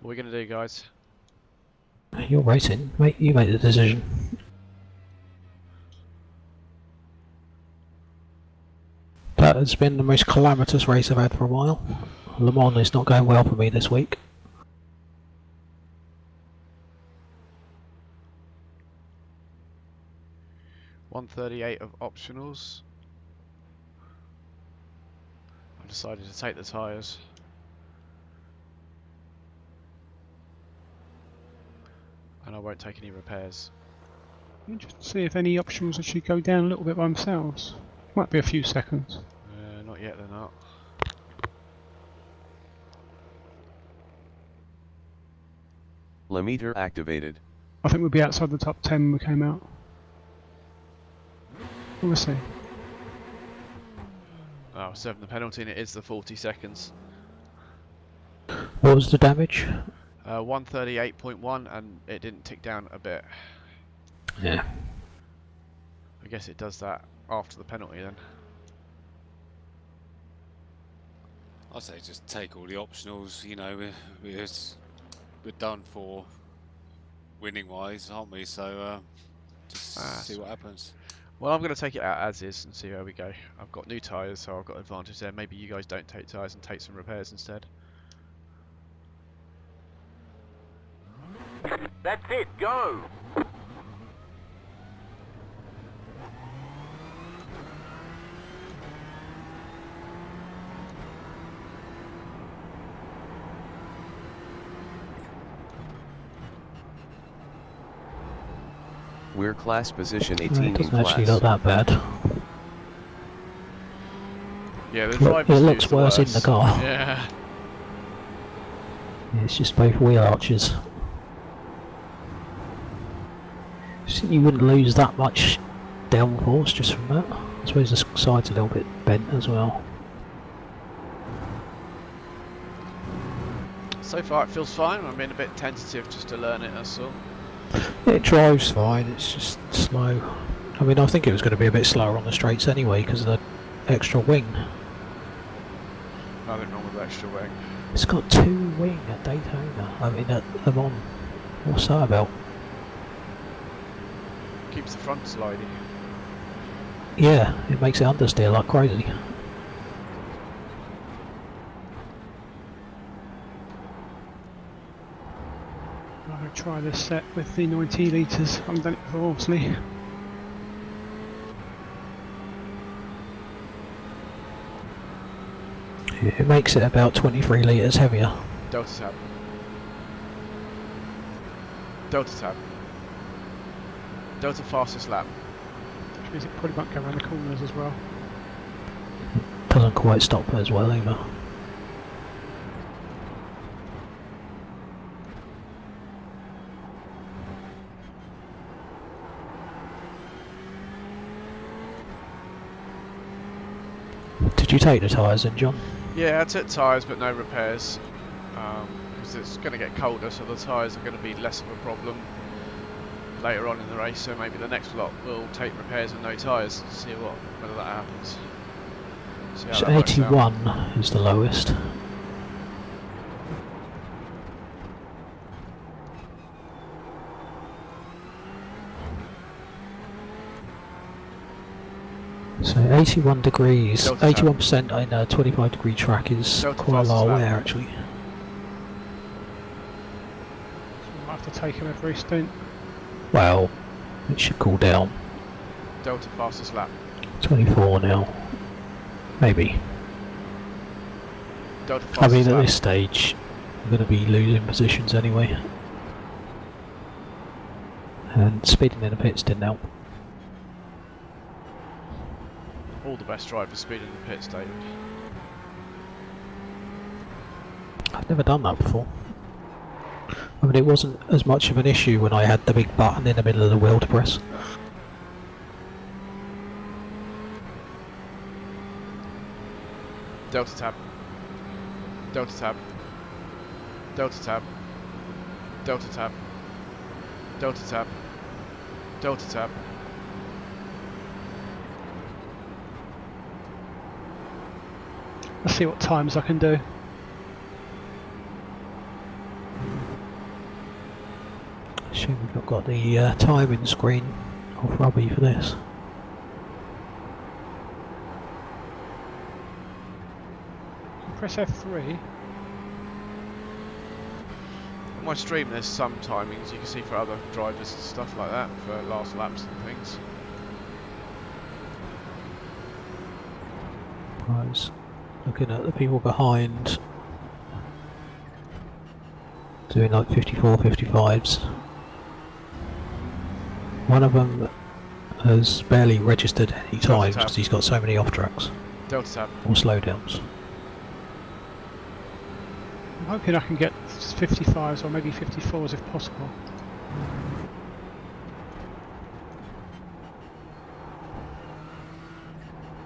What are we going to do, guys? You're racing, mate. You make the decision. That has been the most calamitous race I've had for a while. Le Mans is not going well for me this week. $138 of optionals. I've decided to take the tyres. And I won't take any repairs. Just to see if any options actually go down a little bit by themselves. Might be a few seconds. Not yet, they're not. Limiter activated. I think we'll be outside the top 10 when we came out. We'll see. Oh, serving the penalty and it is the 40 seconds. What was the damage? 138.1 and it didn't tick down a bit. Yeah. I guess it does that after the penalty then. I'd say just take all the optionals, you know, we're done for winning wise, aren't we? So just see what happens. Well, I'm going to take it out as is and see where we go. I've got new tyres, so I've got advantage there. Maybe you guys don't take tyres and take some repairs instead. That's it, go! We're class position 18 It in doesn't class. actually look that bad. Yeah, the Look, driver's it looks the worse in worst. the car. Yeah. It's just both wheel arches. You wouldn't lose that much downforce just from that. I suppose the side's a little bit bent as well. So far it feels fine. I'm being a bit tentative just to learn it, that's all. It drives fine, it's just slow. I mean, I think it was going to be a bit slower on the straights anyway because of the extra wing. Nothing wrong with extra wing. It's got 2 wing at Daytona. I mean, at Le Mans. What's that about? Keeps the front sliding. Yeah, it makes it understeer like crazy. I'm going to try this set with the 90 litres. I haven't done it before, obviously. It makes it about 23 litres heavier. Delta tab. Delta tab. Delta fastest lap. Which means it probably won't go around the corners as well. Doesn't quite stop as well either. Did you take the tyres in, John? Yeah, I took tyres but no repairs. Because it's going to get colder, so the tyres are going to be less of a problem later on in the race. So maybe the next lot will take repairs and no tyres and see whether that happens. See how So that works out. 81 is the lowest. So 81 degrees, Delta tab. 81% in a 25 degree track is Delta quite a lot fastest lap. away actually. So we might have to take him every stint. Well, it should cool down. Delta fastest lap. 24 now. Maybe. Delta I fastest mean at lap. this stage, I'm going to be losing positions anyway. And speeding in the pits didn't help. All the best drivers speed in the pits, David. I've never done that before. I mean, it wasn't as much of an issue when I had the big button in the middle of the wheel to press. Delta tab. Delta tab. Delta tab. Delta tab. Delta tab. Delta tab. Let's see what times I can do. Shame we've not got the timing screen off Robbie for this. Press F3. On my stream there's some timings you can see for other drivers and stuff like that, for last laps and things. I was looking at the people behind doing like 54, 55s. One of them has barely registered any times because he's got so many off tracks Delta tab. or slowdowns. I'm hoping I can get 55s or maybe 54s if possible.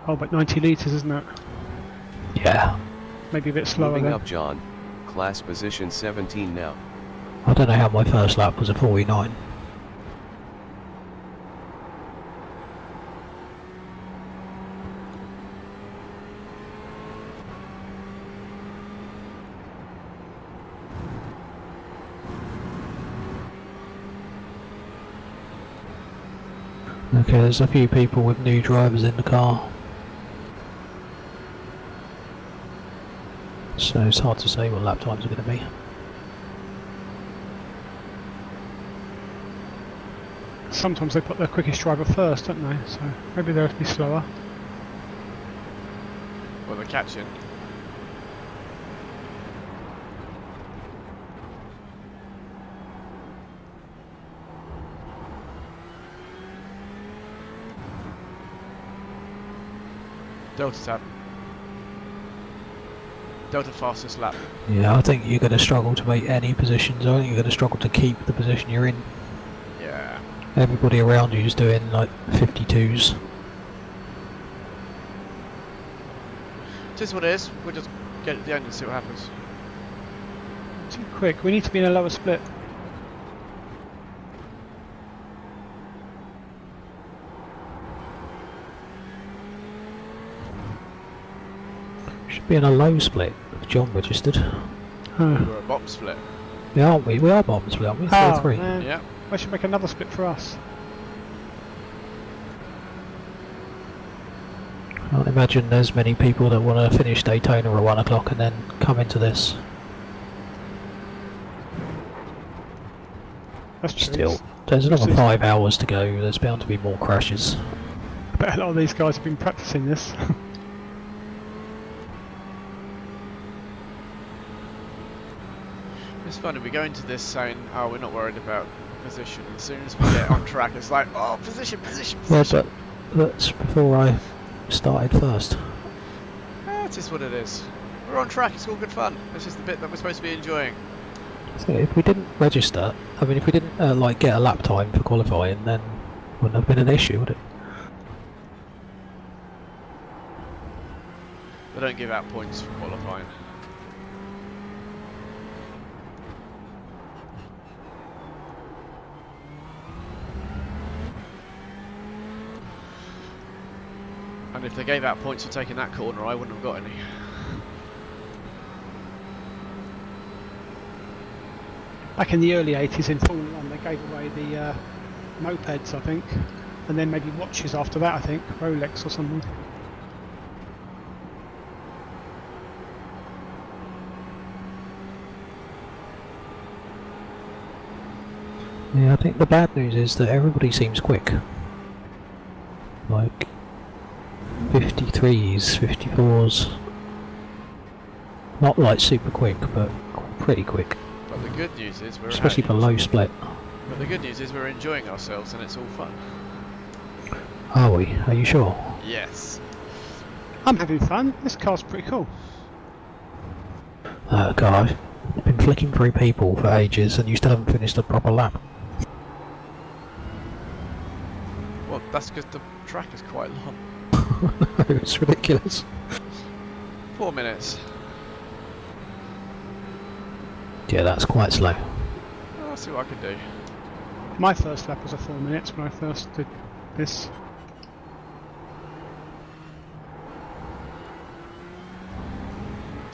Oh, but 90 litres, isn't it? Yeah. Maybe a bit slower Moving then. up, John. Class position 17 now. I don't know how my first lap was a 49. Okay, there's a few people with new drivers in the car. So it's hard to say what lap times are going to be. Sometimes they put their quickest driver first, don't they? So maybe they'll be slower. Well, they're catching. Delta tab. Delta fastest lap. Yeah, I think you're going to struggle to make any positions. I think you're going to struggle to keep the position you're in. Yeah. Everybody around you is doing like 52s. Just what it is. We'll just get at the end and see what happens. Too quick. We need to be in a lower split. Should be in a low split if John registered. We're a bottom split. Yeah, aren't we? We are bottom split, aren't we? 3-3. Man. Yeah. I should make another split for us. I can't imagine there's many people that want to finish Daytona at 1 o'clock and then come into this. That's true. Still, there's another 5 hours to go. There's bound to be more crashes. I bet a lot of these guys have been practicing this. It's funny, we go into this saying, oh, we're not worried about position. As soon as we get on track, it's like, oh, position, position, Yeah, position. but that's before I started first. That's just what it is. We're on track, it's all good fun. This is the bit that we're supposed to be enjoying. So if we didn't register, I mean, if we didn't like get a lap time for qualifying, then wouldn't have been an issue, would it? They don't give out points for qualifying. And if they gave out points for taking that corner, I wouldn't have got any. Back in the early 80s in Formula 1 they gave away the mopeds, I think, and then maybe watches after that, I think, Rolex or something. Yeah, I think the bad news is that everybody seems quick. Like 53s, 54s. Not like super quick, but pretty quick. But the good news is we're Especially for low split. But the good news is we're enjoying ourselves and it's all fun. Are we? Are you sure? Yes. I'm having fun. This car's pretty cool. God, I've been flicking through people for ages and you still haven't finished a proper lap. Well, that's because the track is quite long. It's ridiculous. 4 minutes. Yeah, that's quite slow. I'll see what I can do. My first lap was a 4 minutes when I first did this.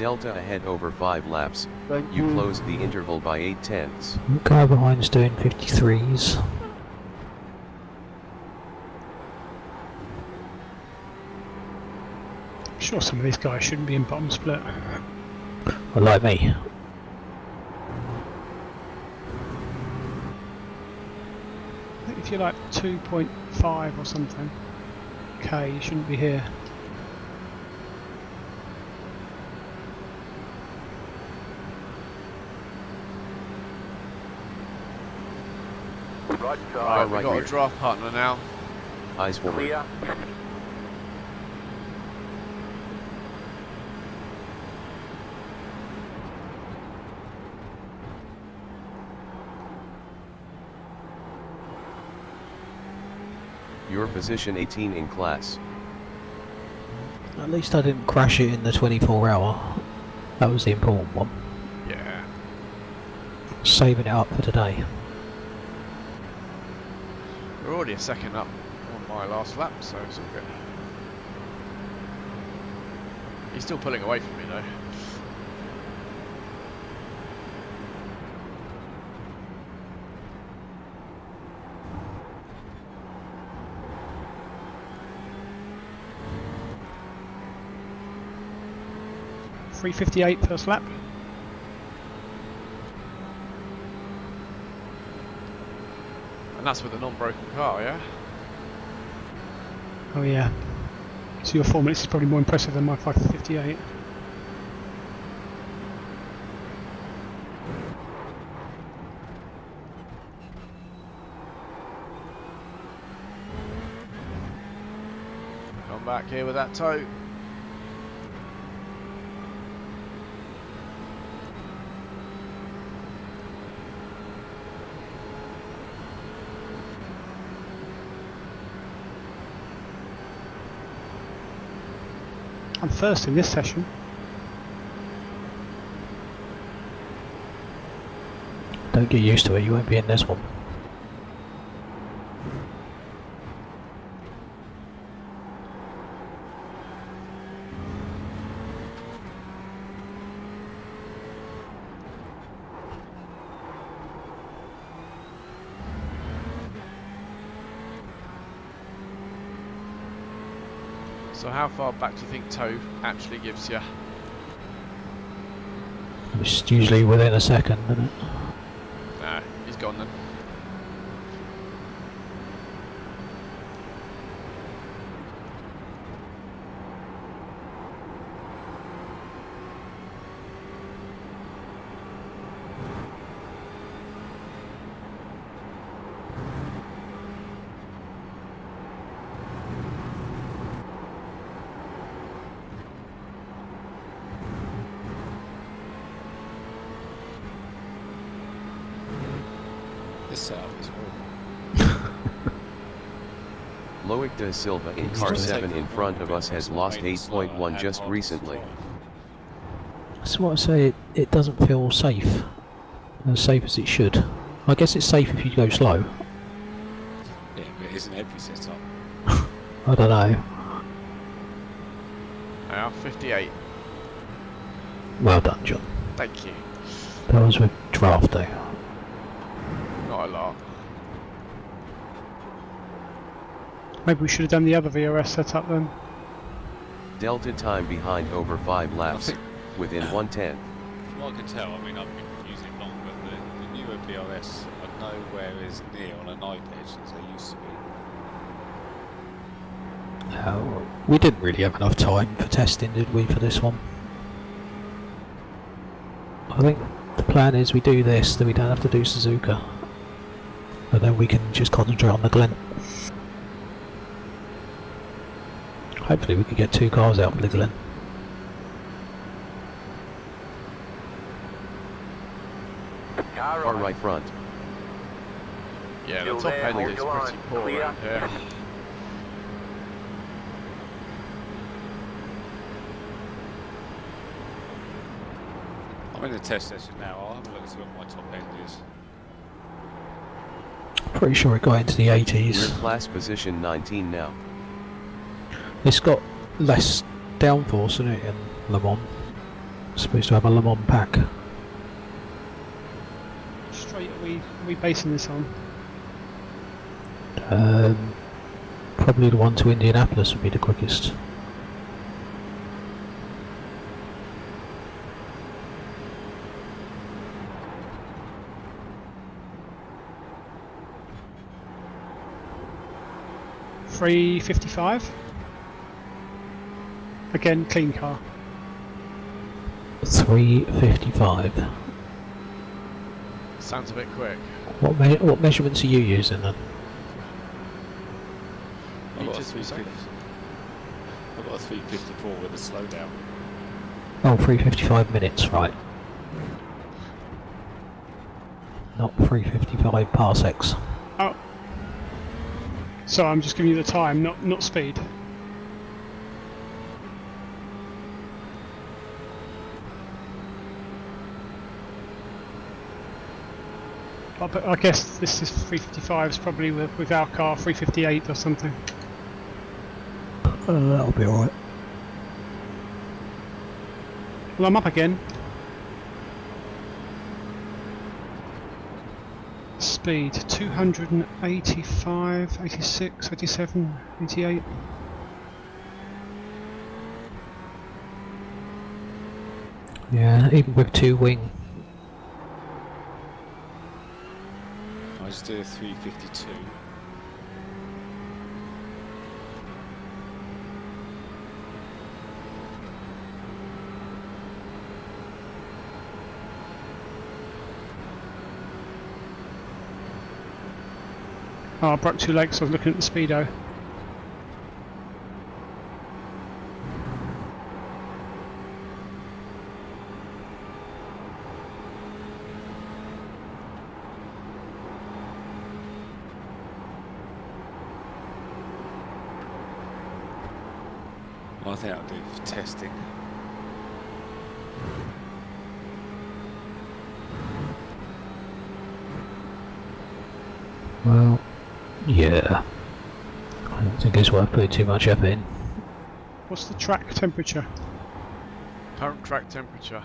Delta ahead over 5 laps. You closed the interval by 8/10. Guy behind's doing 53s. I'm sure some of these guys shouldn't be in bottom split. Well, like me. I think if you're like 2.5 or something, K, you shouldn't be here. Right, we've right got rear. a draft partner now. Eyes forward. Your position 18 in class. At least I didn't crash it in the 24-hour. That was the important one. Yeah. Saving it up for today. We're already a second up on my last lap, so it's all good. He's still pulling away from me though. .358 first lap. And that's with a non-broken car, yeah? Oh yeah. So your 4 minutes is probably more impressive than my 5:58. Come back here with that toe. I'm first in this session. Don't get used to it, you won't be in this one. So how far back do you think toe actually gives you? It's usually within a second, isn't it? Nah, he's gone then. This setup is horrible. Loic da Silva in car 7 in front of us has lost 8.1 just recently. That's what I say, it doesn't feel safe. As safe as it should. I guess it's safe if you go slow. Yeah, but it isn't every setup. I don't know. Now 58. Well done, John. Thank you. That was with draft though. Not a lot. Maybe we should have done the other VRS setup then. Delta time behind over 5 I laps, think, within 1/10. from what I can tell, I mean, I've been using it long, but the newer BRS are nowhere as near on a knife edge as they used to be. We didn't really have enough time for testing, did we, for this one? I think the plan is we do this, then we don't have to do Suzuka. But then we can just concentrate on the Glen. Hopefully we could get 2 cars out of the Glen. Car right front. Yeah, the top end is pretty poor around here. I'm in the test session now. I'll have a look and see what my top end is. Pretty sure it got into the Your 80s. class position 19 now. It's got less downforce in it in Le Mans. Supposed to have a Le Mans pack. Straight are we basing this on? Probably the one to Indianapolis would be the quickest. $3.55. Again, clean car. 3:55. Sounds a bit quick. What measurements are you using then? I've got a Meters per second. 354 with a slowdown. Oh, 3:55 minutes, right. Not 3:55 parsecs. Oh. So I'm just giving you the time, not speed. But I guess this is 3:55 is probably with our car 3:58 or something. That'll be alright. Well, I'm up again. Speed 285, 86, 87, 88. Yeah, even with two wing. I just do a 352. Oh, I broke two legs, so I was looking at the speedo. Well, I think I'll do for testing. Well, yeah. I don't think it's worth putting too much effort in. What's the track temperature? Current track temperature.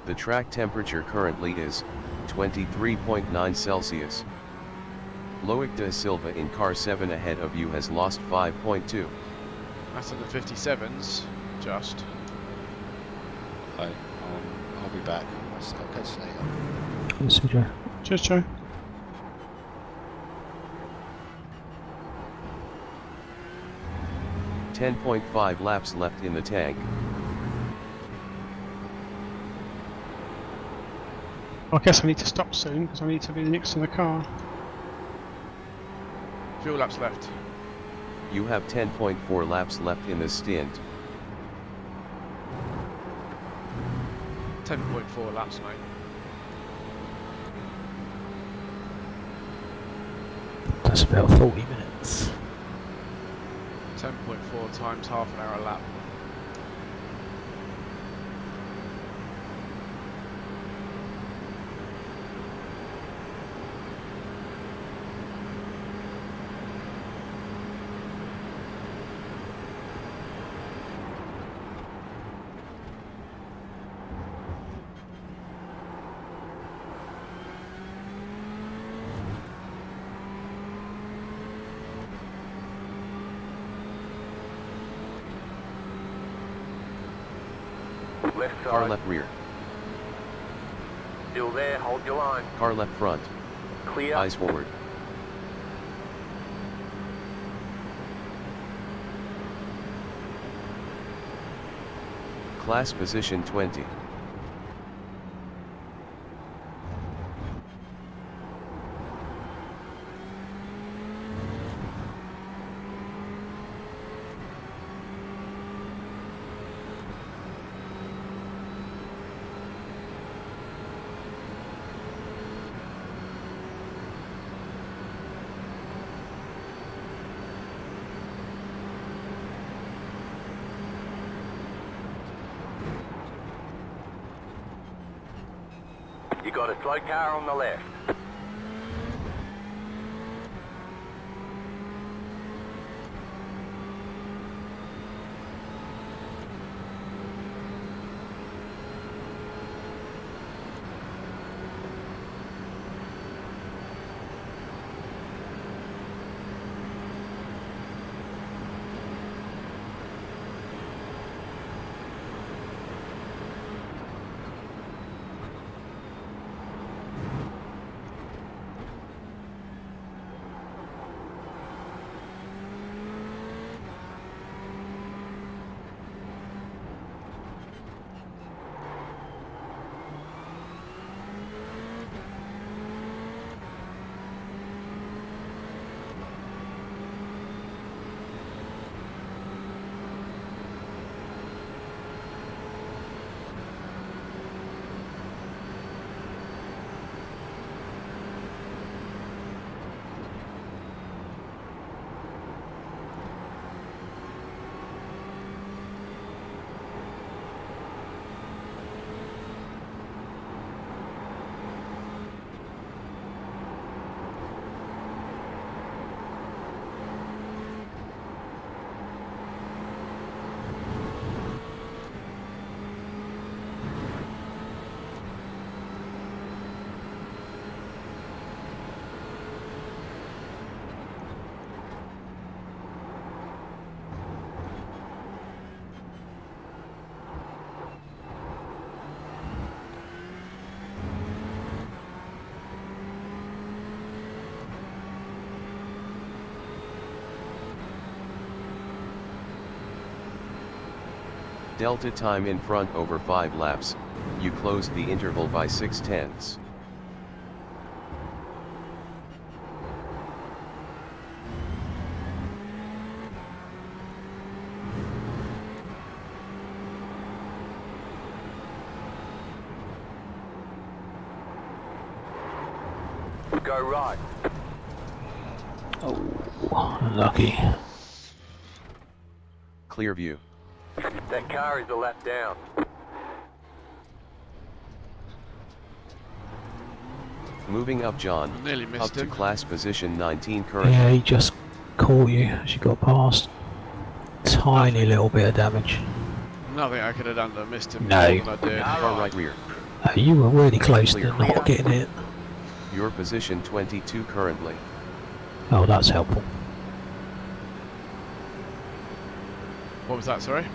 The track temperature currently is 23.9 Celsius. Loic da Silva in car 7 ahead of you has lost 5.2. That's in the 57s, just. I'll be back. I'll catch you later. Let's see, Joe. Cheers, Joe. .5 laps left in the tank. I guess I need to stop soon because I need to be next to the car. Fuel laps left. You have 10.4 laps left in the stint. 10.4 laps, mate. That's about 40 minutes. 10.4 times half an hour a lap. Left Car side. left rear. Still there, hold your line. Car left front. Clear. Eyes forward. Class position 20. You got a slow car on the left. Delta time in front over 5 laps, you closed the interval by 6/10. Go right. Oh, unlucky. Clear view. That car is a lap down. Moving up John, Nearly up missed to him. class position 19 currently. Yeah, he just caught you as you got past. Tiny little bit of damage. Nothing I could have done to missed him No. more than I did. Car right rear. You were really close Clear. to not getting hit. Your position 22 currently. Oh, that's helpful. What was that, sorry?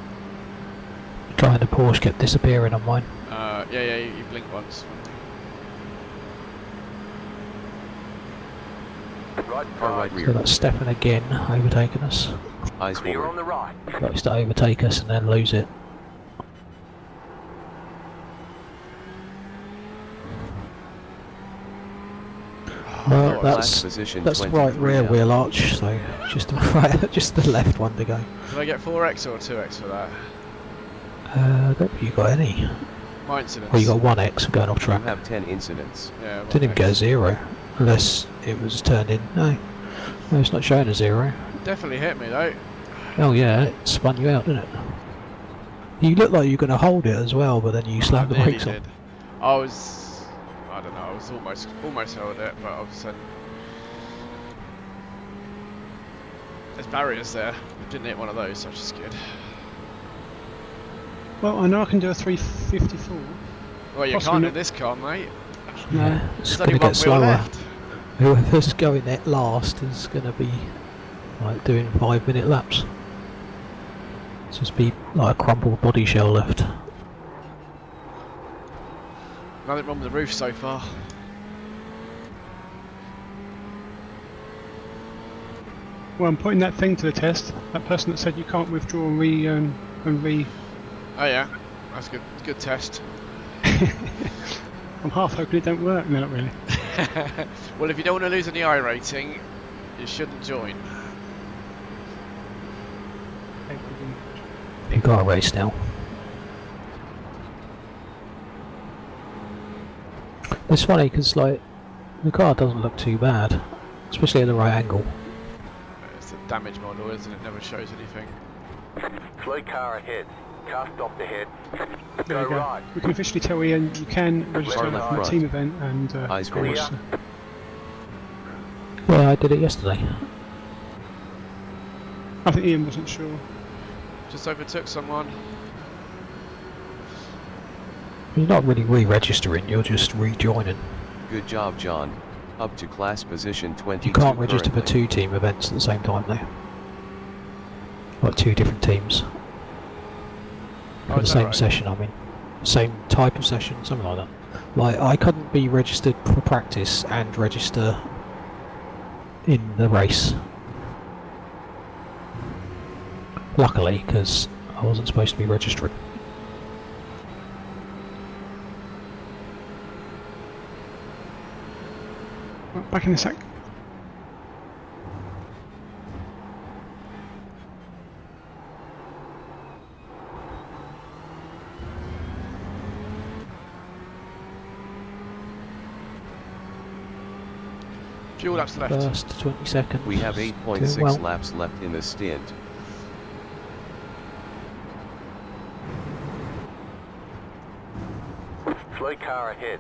Trying the Porsche kept disappearing on mine. Yeah, you blinked once. Right Car right drive. So rear. that's Stefan again overtaking us. Eyes Clear on forward. the right. Likes to overtake us and then lose it. Well, Class position that's the 23 right rear now. wheel arch, so just the right, just the left one to go. Did I get 4x or 2x for that? I don't think you got any. My incidents. Well, you got 1x for going off You track. have 10 incidents. Yeah, Didn't even 1x. get a 0, unless it was turned in. No, it's not showing a 0. Definitely hit me though. Oh yeah, it spun you out, didn't it? You looked like you were going to hold it as well, but then you slammed the I nearly brakes on. did. I don't know, I was almost held it, but I was there's barriers there. I didn't hit one of those, so which is good. Well, I know I can do a 354. Well, you Possibly can't not. in this car, mate. No. It's There's going only to one get wheel slower. left. Whoever's going at last is going to be like doing 5-minute laps. It's just be like a crumpled body shell left. Nothing wrong with the roof so far. Well, I'm putting that thing to the test. That person that said you can't withdraw and re. Oh yeah, that's good. Good test. I'm half hoping it don't work. No, not really. Well, if you don't want to lose any iRating, you shouldn't join. You got a race now. It's funny because like the car doesn't look too bad, especially at the right angle. It's a damage model, isn't it? Never shows anything. Slow car ahead. Car stopped ahead. There Go you go. right. We can officially tell Ian you can register Car left for a front. team event and Eyes go forward. race. Yeah, I did it yesterday. I think Ian wasn't sure. Just overtook someone. You're not really re-registering, you're just rejoining. Good job John, up to class position 22 You can't register for currently. 2 team events at the same time though. Like 2 different teams. For Oh, the is that same right? session, I mean. Same type of session, something like that. Like, I couldn't be registered for practice and register in the race. Luckily, because I wasn't supposed to be registering. Right, back in a sec. Few laps left. First 20 seconds. We have Doing 8.6 well. laps left in the stint. Slow car ahead.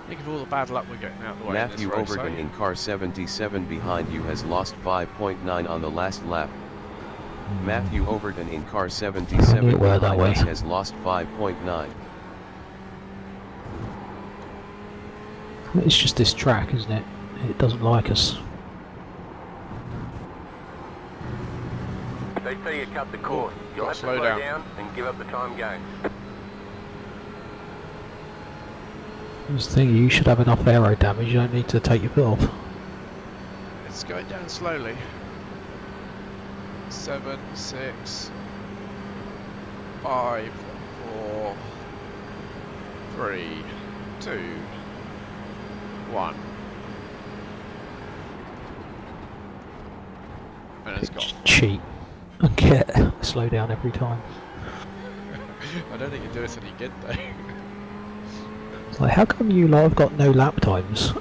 Think of all the bad luck we're getting out of the way. Matthew in this race, Overton eh? in car 77 behind you has lost 5.9 on the last lap. Matthew Overton in car 77 it were that behind way. us has lost 5.9. It's just this track, isn't it? It doesn't like us. They say you cut the course. You'll Gotta have to slow slow down. down and give up the time game. That's the thing, you should have enough aero damage, you don't need to take your foot off. It's going down slowly. 7, 6, 5, 4, 3, 2, 1. And it's gone. Cheat and get slow down every time. I don't think you do it any good though. It's like, how come you lot have got no lap times?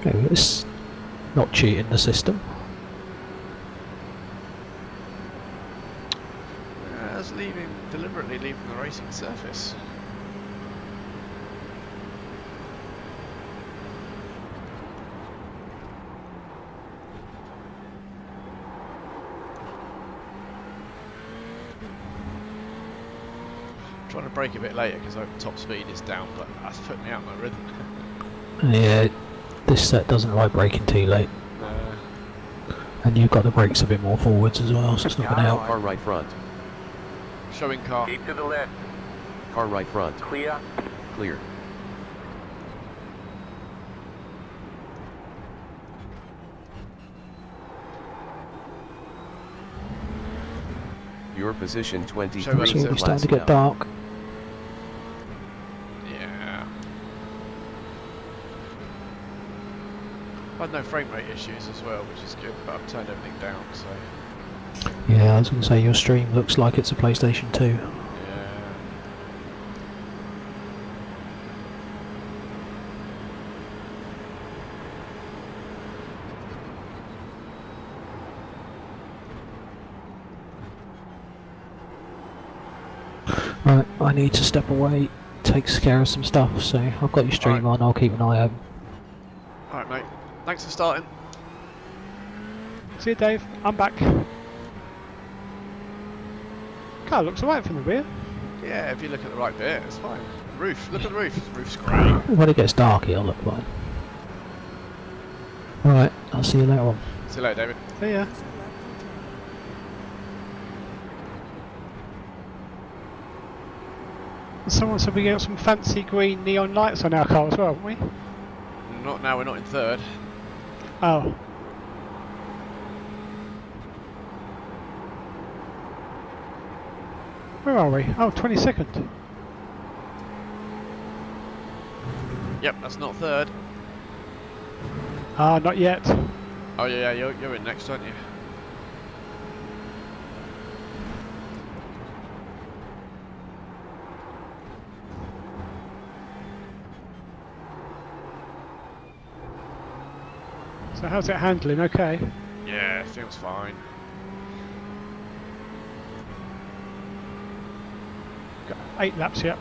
No, it's not cheating the system. It's deliberately leaving the racing surface. Trying to brake a bit later because top speed is down, but that's putting me out of my rhythm. Yeah, this set doesn't like braking too late. And you've got the brakes a bit more forwards as well, so it's not going to help. Car right front. Showing car. Keep to the left. Car right front. Clear. Clear. Your position 23 Show us. It's already laps starting to get now. dark. Yeah. I've had no frame rate issues as well, which is good, but I've turned everything down, so... Yeah, I was going to say your stream looks like it's a PlayStation 2. Yeah. Right, I need to step away, takes care of some stuff, so I've got your stream on, I'll keep an eye open. Alright mate, thanks for starting. See you, Dave. I'm back. Car looks alright from the rear. Yeah, if you look at the right bit, it's fine. Roof, look at the roof. The roof's great. When it gets dark it'll look fine. Alright, I'll see you later on. See you later, David. See ya. Someone said we got some fancy green neon lights on our car as well, haven't we? Not now, we're not in third. Oh. Where are we? Oh, 22nd. Yep, that's not third. Ah, not yet. Oh yeah, you're in next, aren't you? So how's it handling? Okay. Yeah, it feels fine. Got 8 laps yet.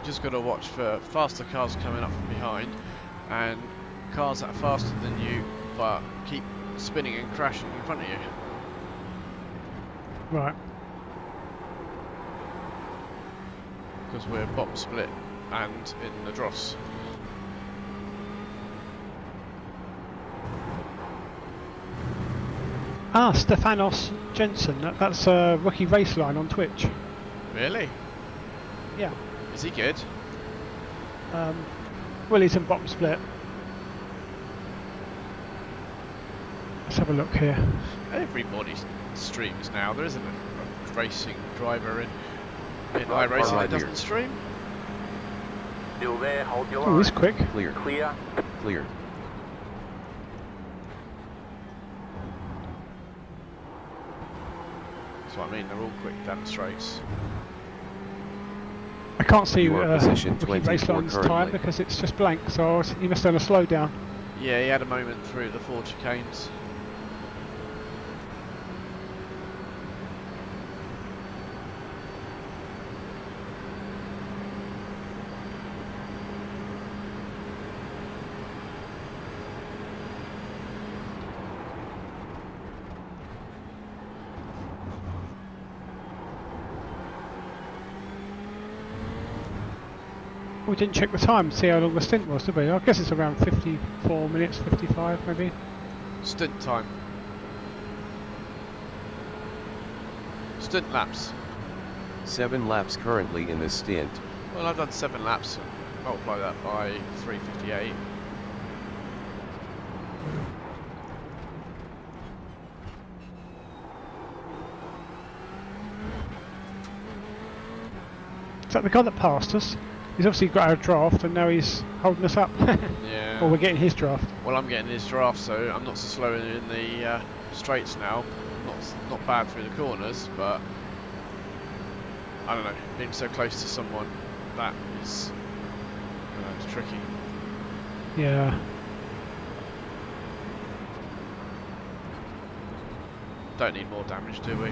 Just got to watch for faster cars coming up from behind and cars that are faster than you but keep spinning and crashing in front of you. Right. Because we're bottom split and in the dross. Ah, Stefanos Jensen. That's Rookie Raceline on Twitch. Really? Yeah. Is he good? Well, he's in bottom split. Let's have a look here. Everybody streams now. There isn't a racing driver in Right, iRacing right that doesn't here. stream. Still there, hold your Oh, line. he's quick. Clear. Clear. Clear. That's what I mean, they're all quick down the straights. I can't see You are position Rookie 24 Raceline's time currently. because it's just blank, so he must have done a slowdown. Yeah, he had a moment through the 4 chicanes. We didn't check the time to see how long the stint was, did we? I guess it's around 54 minutes, 55 maybe. Stint time. Stint laps. 7 laps currently in the stint. Well, I've done 7 laps. Multiply that by 358. Is that the guy that passed us? He's obviously got our draft and now he's holding us up. Yeah. Or we're getting his draft. Well, I'm getting his draft, so I'm not so slow in the straights now. Not bad through the corners, but I don't know. Being so close to someone, that is, it's tricky. Yeah. Don't need more damage, do we?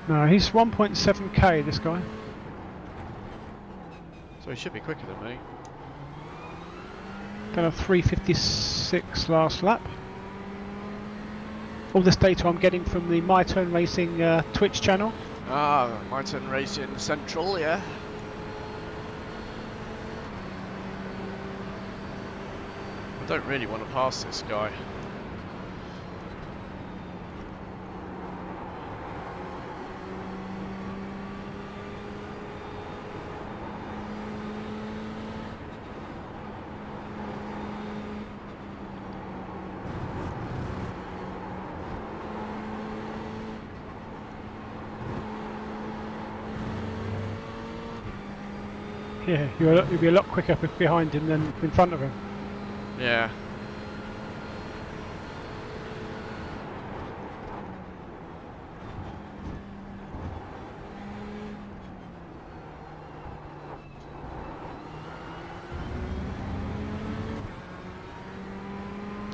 No, he's 1.7k, this guy. So he should be quicker than me. Done a 356 last lap. All this data I'm getting from the MyTurnRacing Twitch channel. Ah, MyTurnRacing Central, yeah. I don't really want to pass this guy. Yeah, you'll be a lot quicker behind him than in front of him. Yeah.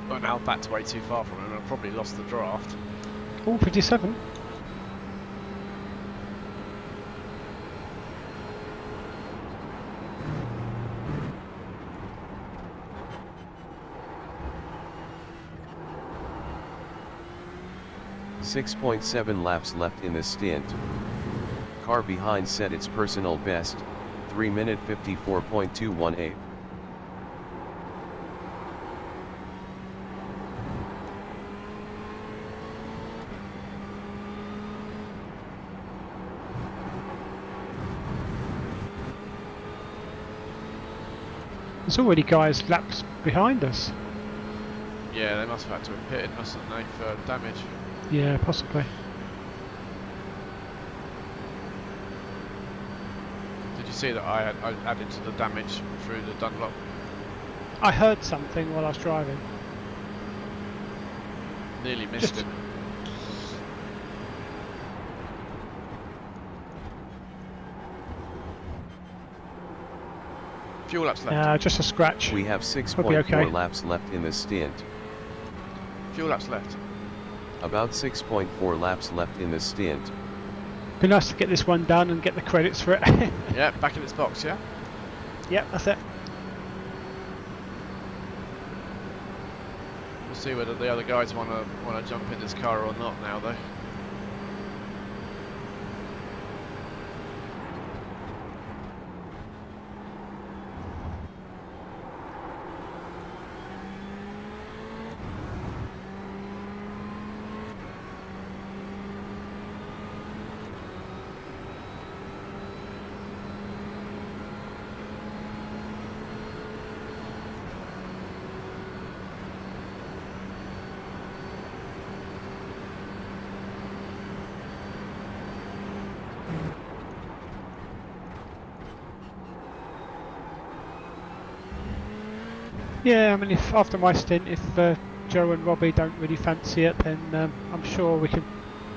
Well, now back to way too far from him. I've probably lost the draft. Oh, 57. .7 laps left in the stint. Car behind set its personal best, 3 minute 54.218. There's already guys laps behind us. Yeah, they must have had to have pitted, mustn't they, for damage. Yeah, possibly. Did you see that I added to the damage through the Dunlop? I heard something while I was driving. Nearly missed him. Fuel laps left. Just a scratch. We have 6.4 okay. laps left in the stint. Fuel laps left. About 6.4 laps left in the stint. Be nice to get this one done and get the credits for it. Yeah, back in its box, yeah? Yep, that's it. We'll see whether the other guys want to jump in this car or not now, though. Yeah, I mean, if after my stint, if Joe and Robbie don't really fancy it, then I'm sure we can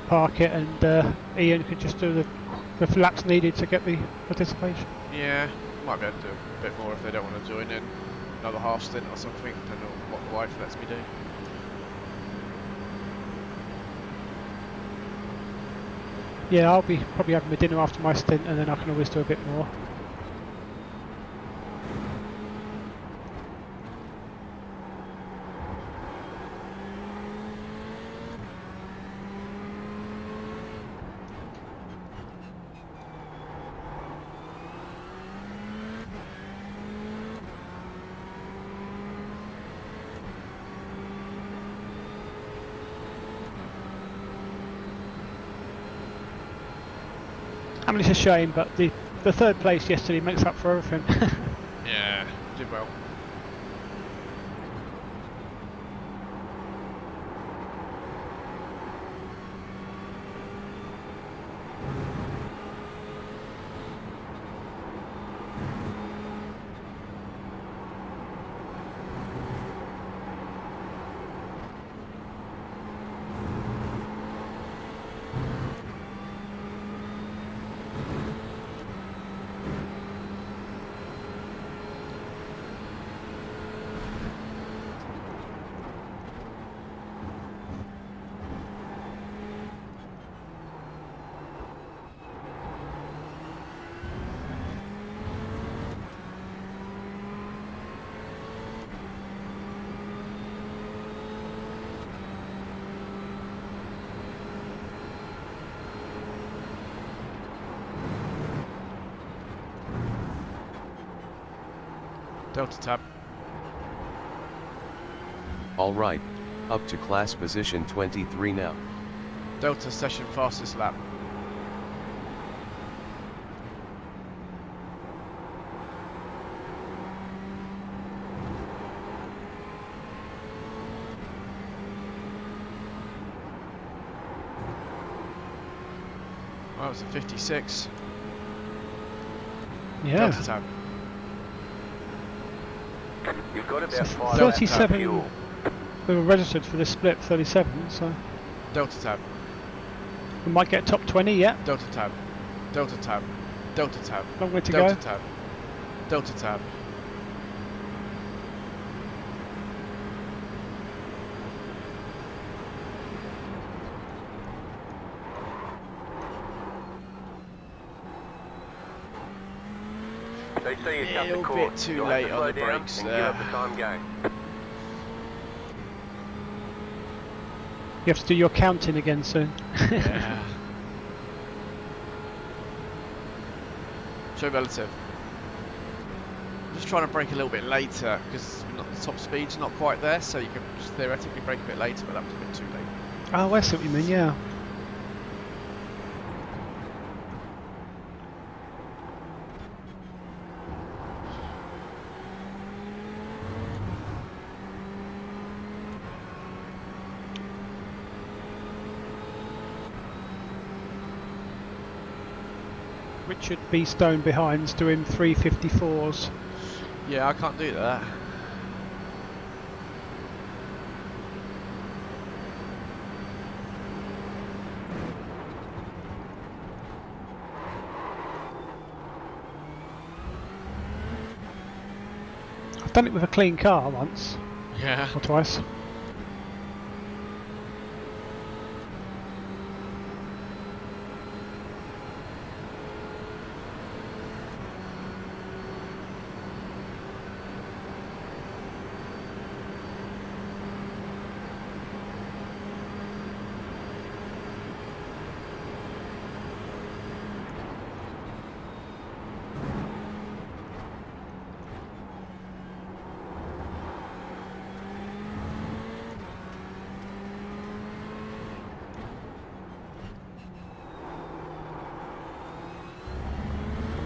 park it and Ian could just do the laps needed to get the participation. Yeah, might be able to do a bit more if they don't want to join in. Another half stint or something, depending on what the wife lets me do. Yeah, I'll be probably having my dinner after my stint and then I can always do a bit more. I mean, it's a shame, but the third place yesterday makes up for everything. Yeah, did well. Delta tab. Alright, up to class position 23 now. Delta session fastest lap. Well, it's a 56. Yeah. Delta tab. You've got about 5 laps 37. fuel. We were registered for this split, 37, so Delta tab. we might get top 20 yet. Delta tab. Delta tab. Delta tab. Long way to Delta go. tab. Delta tab. They see you cut the Little course. bit too You'll late have to on the slow down brakes and there. give up the time game. You have to do your counting again soon. Yeah. Show relative. Just trying to brake a little bit later because the top speed's not quite there, so you can just theoretically brake a bit later, but that was a bit too late. Oh, I see what you mean, yeah. Richard B. Stone behind's doing 354s. Yeah, I can't do that. I've done it with a clean car once Yeah. or twice.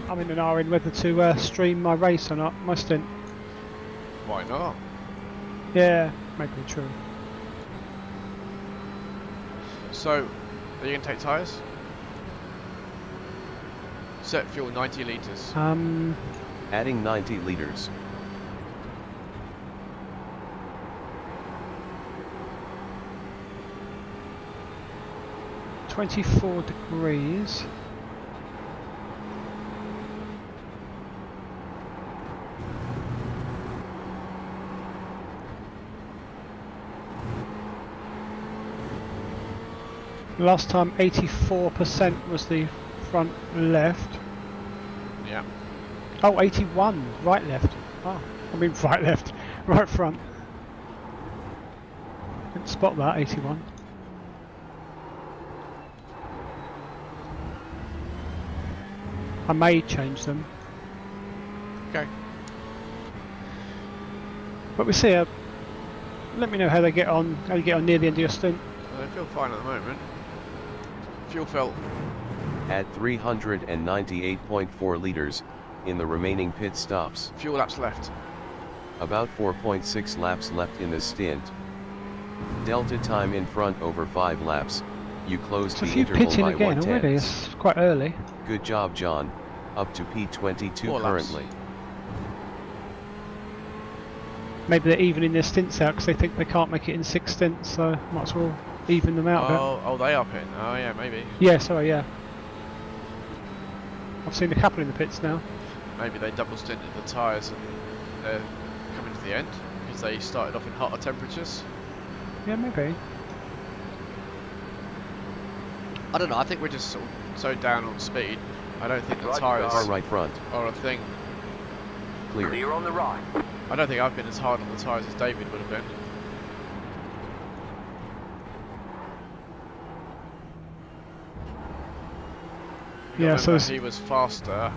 I'm in an hour in whether to stream my race or not, my stint. Why not? Yeah, maybe true. So, are you going to take tyres? Set fuel 90 litres. Adding 90 liters. $24 degrees. Last time 84% was the front left. Yeah. Oh, 81, right left. Oh, I mean right left, right front. Didn't spot that, 81. I may change them. Okay. But we see. Let me know how they get on. How you get on near the end of your stint. They feel fine at the moment. Fuel felt at 398.4 liters, in the remaining pit stops. Fuel laps left. About 4.6 laps left in the stint. Delta time in front over 5 laps, you closed So the if you interval pitting by again 1/10. already, it's quite early. Good job, John. Up to P22 4 laps. currently. Maybe they're evening their stints out because they think they can't make it in 6 stints, so might as well even them out a bit. Oh, they are pitting. Oh yeah, maybe. Yeah, sorry, yeah. I've seen a couple in the pits now. Maybe they double stinted the tyres and they're coming to the end because they started off in hotter temperatures. Yeah, maybe. I don't know. I think we're just sort of so down on speed. I don't think the Right tyres Car right front, are a thing. clear. Clear on the right. I don't think I've been as hard on the tyres as David would have been. Yeah, so Remember, he was faster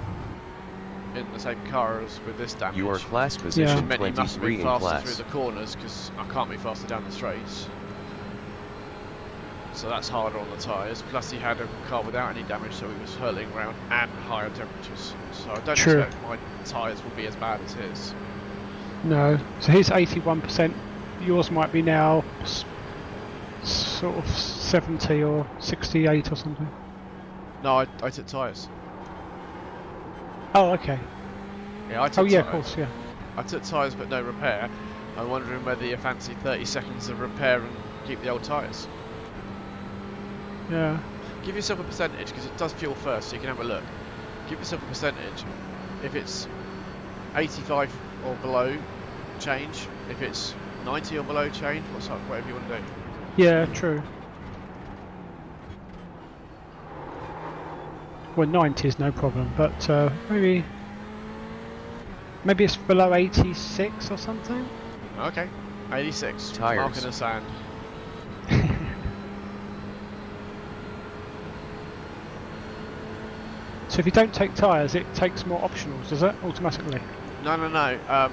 in the same car as with this damage. Your class Which position meant he must have 23 been in faster class. through the corners because I can't be faster down the straights. So that's harder on the tyres. Plus he had a car without any damage, so he was hurtling around and higher temperatures. So I don't True. expect my tyres will be as bad as his. no. So he's 81%. Yours might be now sort of 70 or 68 or something. No, I took tyres. Oh, okay. Yeah, I took Oh, yeah, tyres. of course, yeah. I took tyres but no repair. I'm wondering whether you fancy 30 seconds of repair and keep the old tyres. Yeah. Give yourself a percentage because it does fuel first, so you can have a look. Give yourself a percentage. If it's 85 or below, change. If it's 90 or below, change. Whatever you want to do. Yeah, true. Well, 90 is no problem, but maybe it's below 86 or something. Okay. 86. Tyres. Mark in the sand. So if you don't take tyres, it takes more optionals, does it? Automatically? No.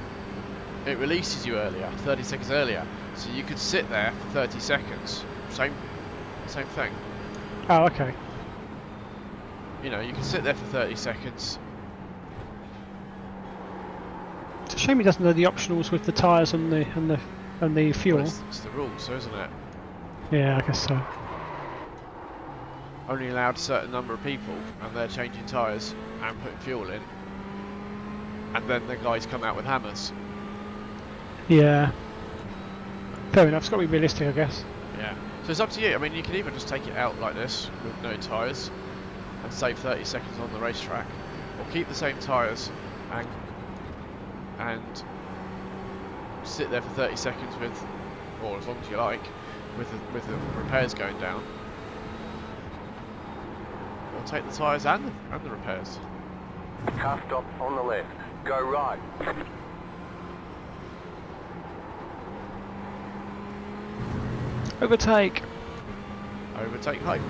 It releases you earlier, 30 seconds earlier. So you could sit there for 30 seconds. Same thing. Oh, okay. You know, you can sit there for 30 seconds. It's a shame he doesn't know the optionals with the tyres and the fuel. Well, it's the rules, so isn't it? Yeah, I guess so. Only allowed a certain number of people, and they're changing tyres and putting fuel in. And then the guys come out with hammers. Yeah. Fair enough. It's got to be realistic, I guess. Yeah. So it's up to you. I mean, you can either just take it out like this with no tyres and save 30 seconds on the racetrack, or keep the same tyres and sit there for 30 seconds with, or as long as you like, with the repairs going down. Or take the tyres and the repairs. Car stop on the left. Go right. Overtake. Overtake home.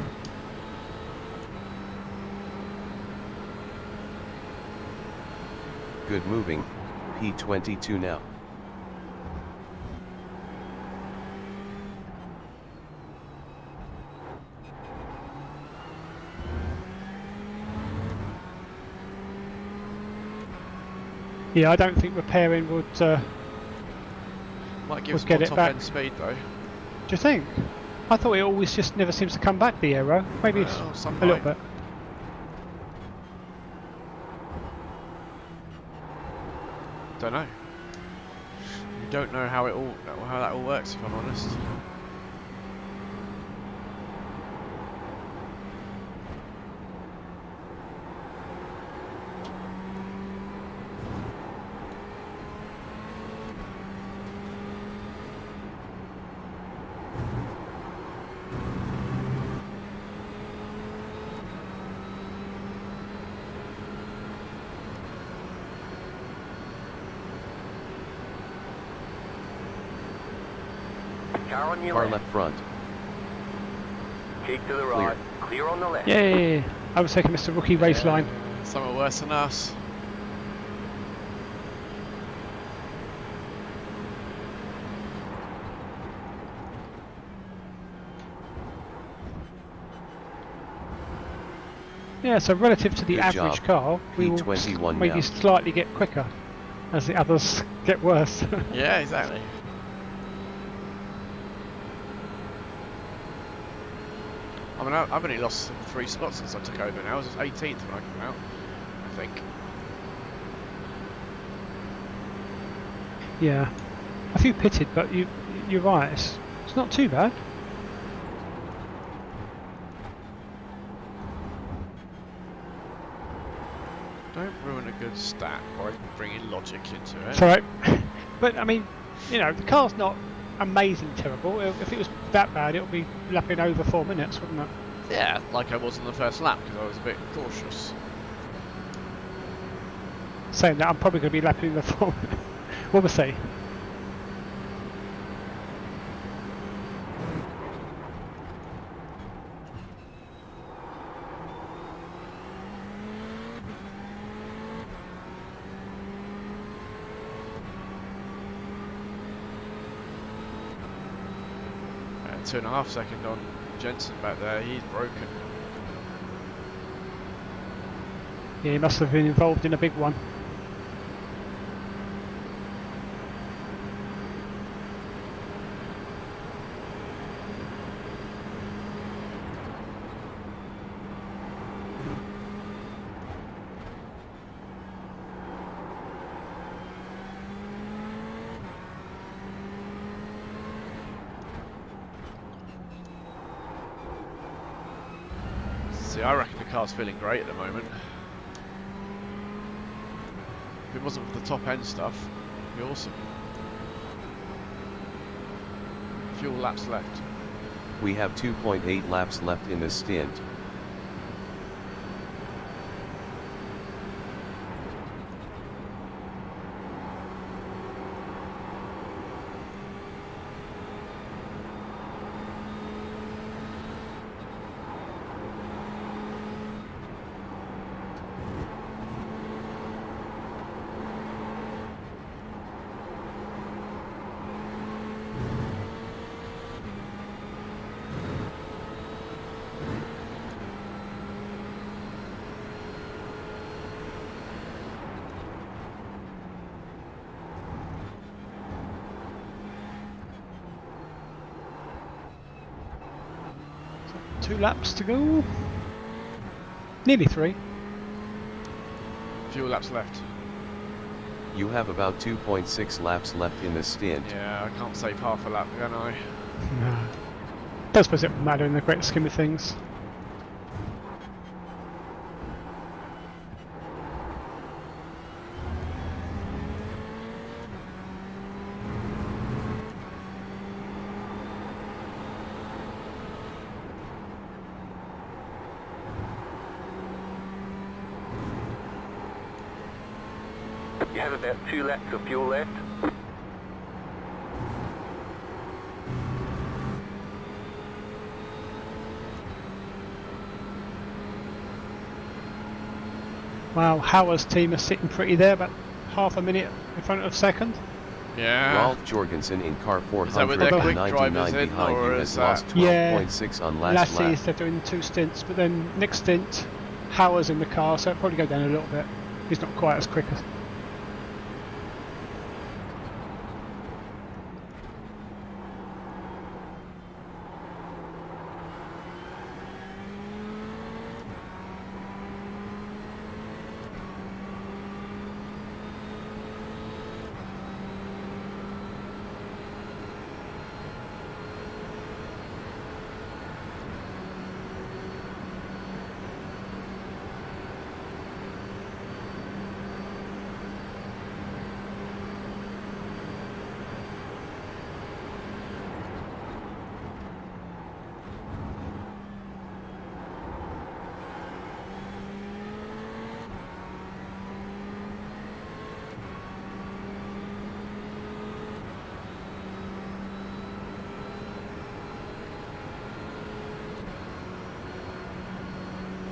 Good moving, P22 now. Yeah, I don't think repairing would. Might give We'll us get more it top back. end speed though. Do you think? I thought it always just never seems to come back, the aero. Maybe it's Well, some a little might. bit. Don't know. You don't know how that all works, if I'm honest. Car on your Car left. left front, Keep to the right. Clear on the left. Yay! I was taking Mr. Rookie race line. Some are worse than us. Yeah, so relative to the Good average job. car, we will P21 maybe now. slightly get quicker as the others get worse. Yeah, exactly. I mean, I've only lost 3 spots since I took over now. I was 18th when I came out, I think. Yeah, a few pitted, but you're right. It's not too bad. Don't ruin a good stat by bringing logic into it. It's alright. But I mean, you know, the car's not amazing terrible. If it was that bad, it would be lapping over 4 minutes, wouldn't it? Yeah, like I was on the first lap because I was a bit cautious. Saying that, I'm probably going to be lapping the 4 minutes. We'll see. And 2.5 seconds on Jensen back there, he's broken. Yeah, he must have been involved in a big one. See, I reckon the car's feeling great at the moment. If it wasn't for the top end stuff, it'd be awesome. Fuel laps left. We have 2.8 laps left in the stint. Two laps to go. Nearly 3. Fuel laps left. You have about 2.6 laps left in the stint. Yeah, I can't save half a lap, can I? No. Don't suppose it would matter in the great scheme of things. You have about 2 laps of fuel left. Wow, Howard's team are sitting pretty there, about half a minute in front of second. Yeah. Rolf Jorgensen in car Is that with their quick 499 drivers in, behind or you is has lost that- Yeah. 12.6 on last Lassie's, lap. they're doing 2 stints, but then next stint, Howard's in the car, so it'll probably go down a little bit. He's not quite as quick as...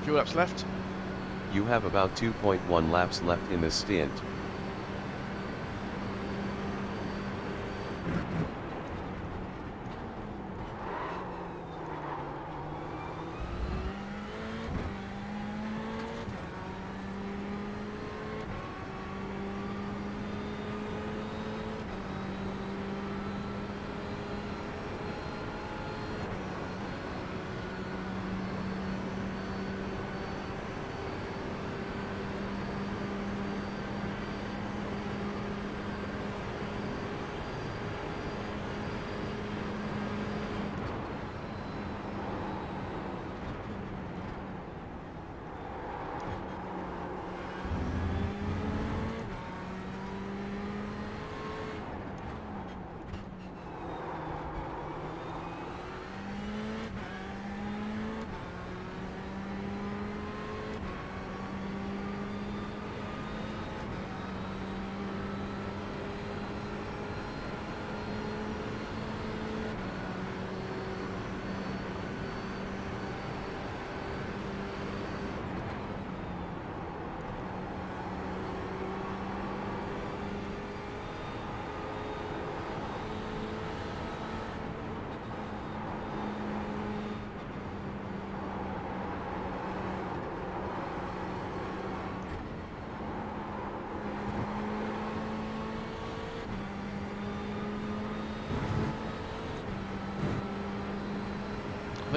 Fuel laps left. You have about 2.1 laps left in the stint.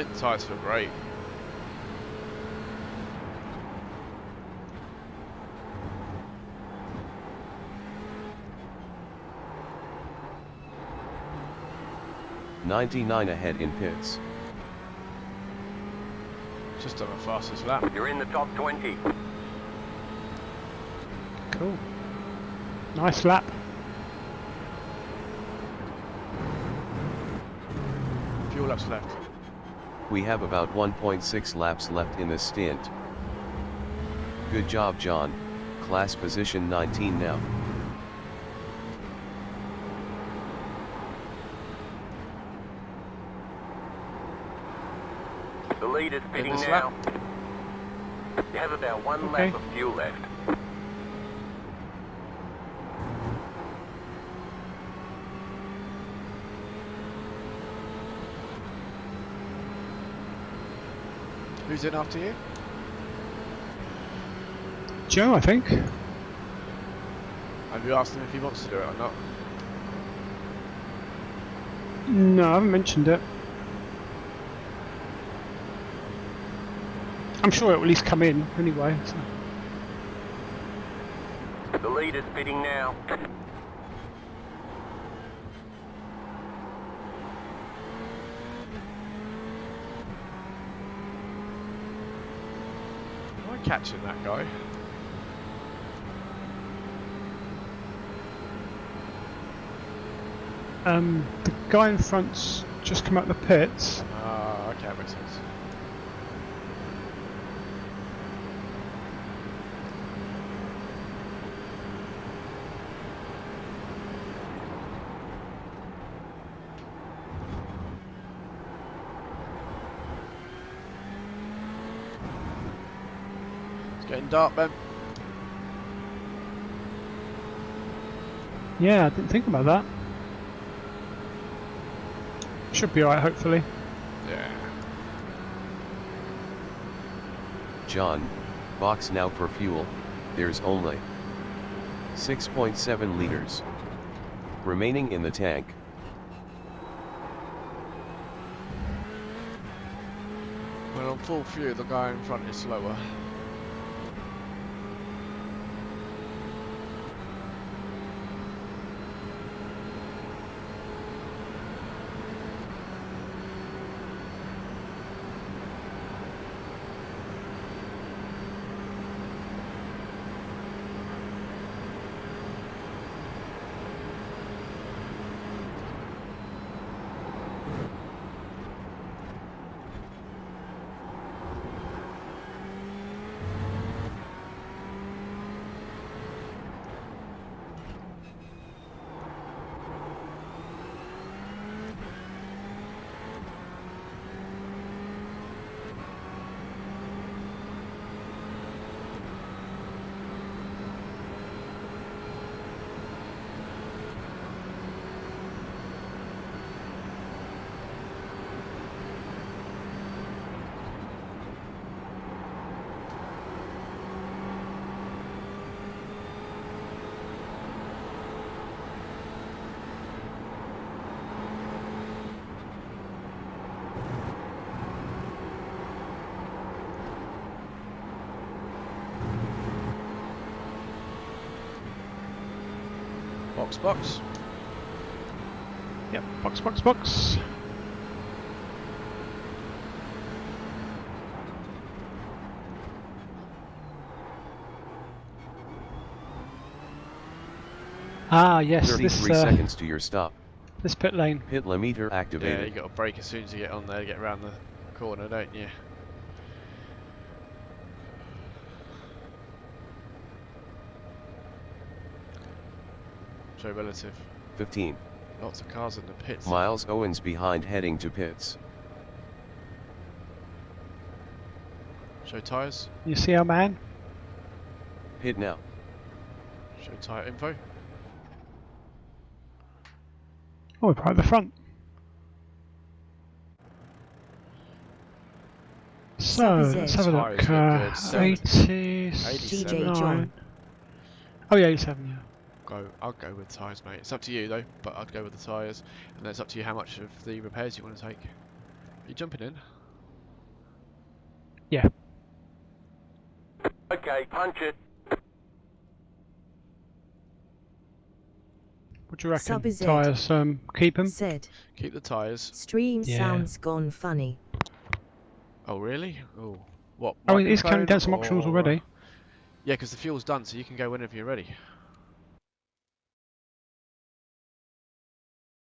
think the tyres feel great. .99 ahead in pits. Just done the fastest lap. You're in the top 20. Cool. Nice lap. Few laps left. We have about 1.6 laps left in the stint. Good job, John. Class position 19 now. The lead is pitting this now. lap. You have about one Okay. lap of fuel left. Who's in after you? Joe, I think. Have you asked him if he wants to do it or not? No, I haven't mentioned it. I'm sure it will at least come in anyway. So. The lead is pitting now. Am I catching that guy? The guy in front's just come out the pits. Ah, okay, that makes sense. It's getting dark, Ben. Yeah, I didn't think about that. Should be alright, hopefully. Yeah. John, box now for fuel. There's only 6.7 liters remaining in the tank. When on full fuel, the guy in front is slower. Box. Yep, box. Ah, yes, 33 seconds to your stop. this pit lane. Pit limiter Yeah, activated. you got to brake as soon as you get on there, get around the corner, don't you? Show relative. 15 Lots of cars in the pits. Miles Owens behind heading to pits. Show tyres. You see our man? Pit now. Show tyre info. Oh, we're right at the front. So, let's have a look. Tyres look good. 87. DJ Oh yeah, 87, yeah. I'll go with tyres, mate. It's up to you though, but I'd go with the tyres, and then it's up to you how much of the repairs you want to take. Are you jumping in? Yeah. Okay, punch it. What do you reckon? Sub is it. Tyres, keep them? Said. Keep the tyres. Stream Yeah. sounds gone funny. Oh really? Oh, what? Oh, it is microphone counting down some optionals or- already. Yeah, because the fuel's done, so you can go whenever you're ready.